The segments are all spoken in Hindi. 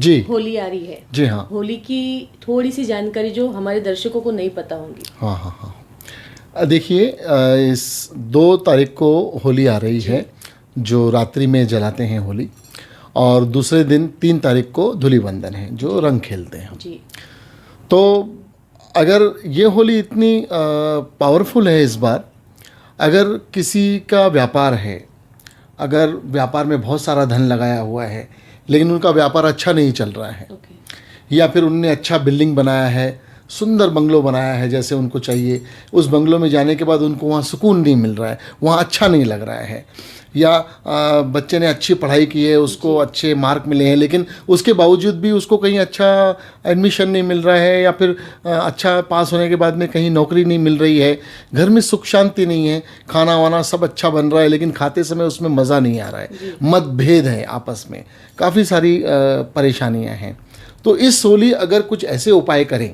जी होली आ रही है। जी हाँ होली की थोड़ी सी जानकारी जो हमारे दर्शकों को नहीं पता होंगी। हाँ हाँ हाँ। देखिए, इस 2 तारीख को होली आ रही है, जो रात्रि में जलाते हैं होली, और दूसरे दिन 3 तारीख को धूलिवंदन है, जो रंग खेलते हैं। जी। तो अगर ये होली इतनी पावरफुल है इस बार, अगर किसी का व्यापार है, अगर व्यापार में बहुत सारा धन लगाया हुआ है लेकिन उनका व्यापार अच्छा नहीं चल रहा है, ओके। या फिर उनने अच्छा बिल्डिंग बनाया है, सुंदर बंगलो बनाया है जैसे उनको चाहिए, उस बंगलो में जाने के बाद उनको वहाँ सुकून नहीं मिल रहा है, वहाँ अच्छा नहीं लग रहा है, या बच्चे ने अच्छी पढ़ाई की है, उसको अच्छे मार्क मिले हैं, लेकिन उसके बावजूद भी उसको कहीं अच्छा एडमिशन नहीं मिल रहा है, या फिर अच्छा पास होने के बाद में कहीं नौकरी नहीं मिल रही है, घर में सुख शांति नहीं है, खाना वाना सब अच्छा बन रहा है लेकिन खाते समय उसमें मज़ा नहीं आ रहा है, मतभेद है आपस में, काफ़ी सारी परेशानियाँ हैं। तो इस होली अगर कुछ ऐसे उपाय करें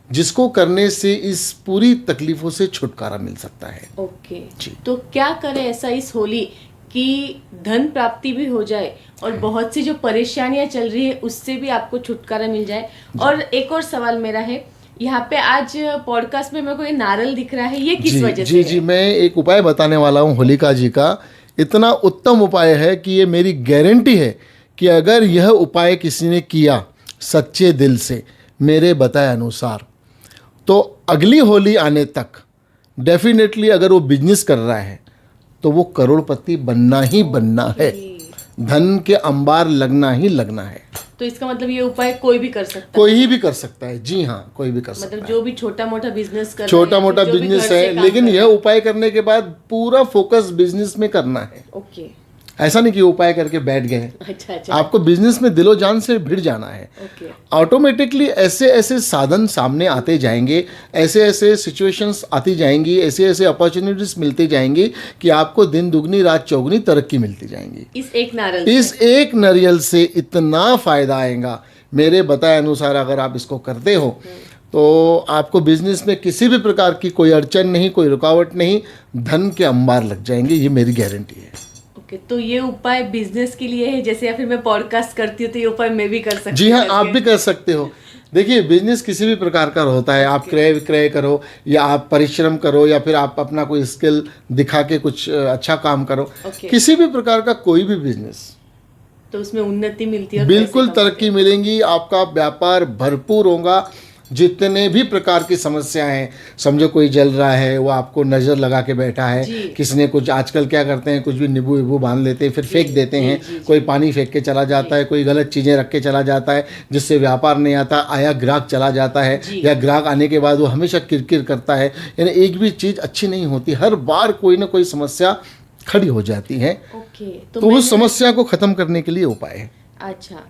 जिसको करने से इस पूरी तकलीफ़ों से छुटकारा मिल सकता है। ओके जी। तो क्या करें ऐसा इस होली कि धन प्राप्ति भी हो जाए और बहुत सी जो परेशानियां चल रही है उससे भी आपको छुटकारा मिल जाए। और एक और सवाल मेरा है, यहाँ पे आज पॉडकास्ट में मेरे को ये नारियल दिख रहा है, ये किस वजह से जी है? जी, मैं एक उपाय बताने वाला हूँ होलिका जी का। इतना उत्तम उपाय है कि ये मेरी गारंटी है कि अगर यह उपाय किसी ने किया सच्चे दिल से, मेरे बताए अनुसार, तो अगली होली आने तक डेफिनेटली अगर वो बिजनेस कर रहा है तो वो करोड़पति बनना ही बनना है, धन के अंबार लगना ही लगना है। तो इसका मतलब ये उपाय कोई भी कर सकता है? कोई भी कर सकता है, जी हाँ, कोई भी कर सकता मतलब है। जो भी छोटा मोटा बिजनेस कर रहा है, छोटा मोटा जो भी बिजनेस घर से है, काम लेकिन कर यह रहा है। उपाय करने के बाद पूरा फोकस बिजनेस में करना है। ओके। ऐसा नहीं कि उपाय करके बैठ गए, अच्छा अच्छा। आपको बिजनेस में दिलो जान से भिड़ जाना है। ओके। ऑटोमेटिकली ऐसे ऐसे साधन सामने आते जाएंगे, ऐसे ऐसे सिचुएशंस आती जाएंगी, ऐसे ऐसे अपॉर्चुनिटीज मिलती जाएंगी कि आपको दिन दुगनी रात चौगनी तरक्की मिलती जाएंगी। इस एक नारियल इस एक नारियल से इतना फायदा आएगा, मेरे बताए अनुसार अगर आप इसको करते हो तो आपको बिजनेस में किसी भी प्रकार की कोई अड़चन नहीं, कोई रुकावट नहीं, धन के अंबार लग जाएंगे, ये मेरी गारंटी है। ओके। तो ये उपाय बिजनेस के लिए है, जैसे या फिर मैं पॉडकास्ट करती हूँ तो ये उपाय मैं भी कर सकती हूँ? जी हाँ, आप भी कर सकते हो। देखिए, बिजनेस किसी भी प्रकार का होता है, आप क्रय विक्रय करो, या आप परिश्रम करो, या फिर आप अपना कोई स्किल दिखा के कुछ अच्छा काम करो, किसी भी प्रकार का कोई भी बिजनेस, तो उसमें उन्नति मिलती है और बिल्कुल पैसे तरक्की मिलेंगी, आपका व्यापार भरपूर होगा। जितने भी प्रकार की समस्याएं हैं, समझो कोई जल रहा है, वो आपको नज़र लगा के बैठा है, किसी ने कुछ, आजकल क्या करते हैं, कुछ भी नींबू वीबू बांध लेते हैं फिर फेंक देते हैं, कोई पानी फेंक के चला जाता है, कोई गलत चीज़ें रख के चला जाता है जिससे व्यापार नहीं आता, आया ग्राहक चला जाता है, या ग्राहक आने के बाद वो हमेशा किरकिर करता है, यानी एक भी चीज़ अच्छी नहीं होती, हर बार कोई ना कोई समस्या खड़ी हो जाती है। ओके। तो उस समस्या को ख़त्म करने के लिए उपाय है। अच्छा,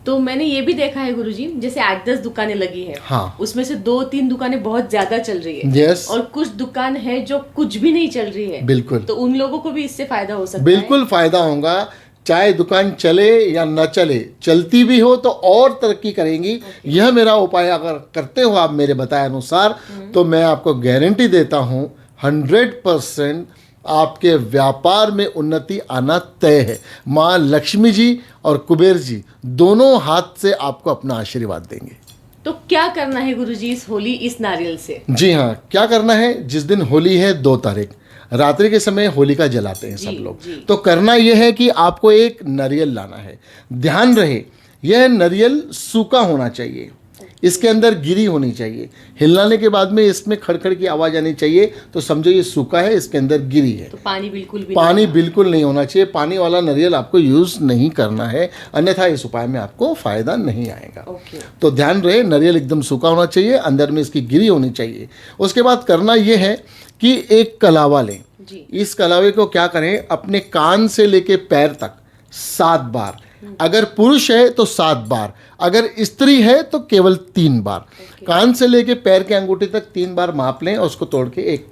तो मैंने ये भी देखा है गुरुजी, जैसे 8-10 दुकानें लगी है, हाँ, उसमें से 2-3 दुकानें बहुत ज्यादा चल रही है, यस, और कुछ दुकान है जो कुछ भी नहीं चल रही है। बिल्कुल, तो उन लोगों को भी इससे फायदा हो सकता है? बिल्कुल फायदा होगा। चाहे दुकान चले या न चले, चलती भी हो तो और तरक्की करेंगी। यह मेरा उपाय अगर करते हो आप मेरे बताए अनुसार, तो मैं आपको गारंटी देता हूँ 100% आपके व्यापार में उन्नति आना तय है। माँ लक्ष्मी जी और कुबेर जी दोनों हाथ से आपको अपना आशीर्वाद देंगे। तो क्या करना है गुरुजी इस होली, इस नारियल से? जी हाँ, क्या करना है, जिस दिन होली है 2 तारीख रात्रि के समय होलिका जलाते हैं सब लोग, तो करना यह है कि आपको एक नारियल लाना है। ध्यान रहे, यह नारियल सूखा होना चाहिए, इसके अंदर गिरी होनी चाहिए, हिलाने के बाद में इसमें खड़खड़ की आवाज़ आनी चाहिए, तो समझो ये सूखा है, इसके अंदर गिरी है। तो पानी बिल्कुल नहीं होना चाहिए। पानी वाला नारियल आपको यूज़ नहीं करना है, अन्यथा इस उपाय में आपको फ़ायदा नहीं आएगा। तो ध्यान रहे, नारियल एकदम सूखा होना चाहिए, अंदर में इसकी गिरी होनी चाहिए। उसके बाद करना ये है कि एक कलावा लें। इस कलावे को क्या करें, अपने कान से लेके पैर तक 7 बार, अगर पुरुष है तो 7 बार, अगर स्त्री है तो केवल 3 बार, कान से लेके पैर के अंगूठे तक 3 बार माप लें और उसको तोड़ के एक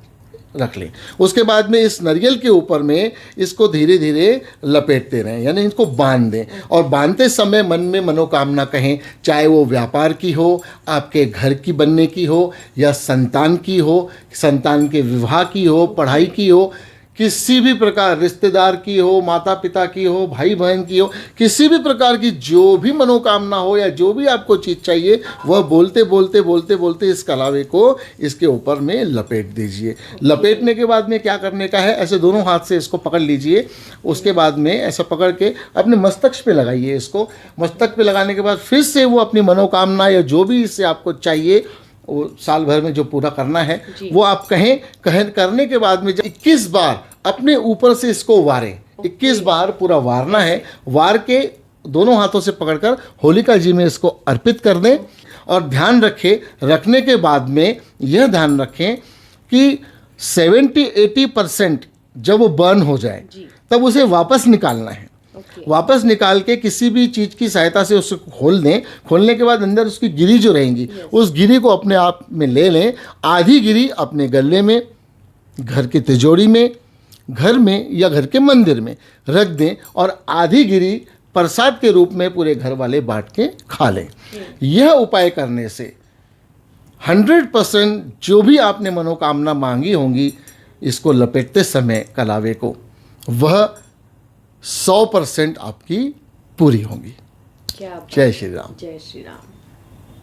रख लें। उसके बाद में इस नारियल के ऊपर में इसको धीरे धीरे लपेटते रहें, यानी इसको बांध दें, और बांधते समय मन में मनोकामना कहें, चाहे वो व्यापार की हो, आपके घर की बनने की हो, या संतान की हो, संतान के विवाह की हो, पढ़ाई की हो, किसी भी प्रकार, रिश्तेदार की हो, माता पिता की हो, भाई बहन की हो, किसी भी प्रकार की जो भी मनोकामना हो या जो भी आपको चीज़ चाहिए, वह बोलते बोलते बोलते बोलते इस कलावे को इसके ऊपर में लपेट दीजिए। लपेटने के बाद में क्या करने का है, ऐसे दोनों हाथ से इसको पकड़ लीजिए। उसके बाद में ऐसा पकड़ के अपने मस्तक पे लगाइए इसको। मस्तक पे लगाने के बाद फिर से वो अपनी मनोकामना या जो भी इससे आपको चाहिए वो साल भर में जो पूरा करना है वो आप कहें करने के बाद में 21 बार अपने ऊपर से इसको वारें। 21 बार पूरा वारना है। वार के दोनों हाथों से पकड़कर होलिका जी में इसको अर्पित कर दें। और ध्यान रखने के बाद में यह ध्यान रखें कि 70-80% जब वो बर्न हो जाए तब उसे वापस निकालना है। वापस निकाल के किसी भी चीज़ की सहायता से उसको खोल दें। खोलने के बाद अंदर उसकी गिरी जो रहेंगी उस गिरी को अपने आप में ले लें। आधी गिरी अपने गले में, घर की तिजोरी में, घर में या घर के मंदिर में रख दें और आधी गिरी प्रसाद के रूप में पूरे घर वाले बांट के खा लें। यह उपाय करने से 100% जो भी आपने मनोकामना मांगी होंगी इसको लपेटते समय कलावे को, वह 100% आपकी पूरी होंगी। क्या बात। जय श्री राम। जय श्री राम।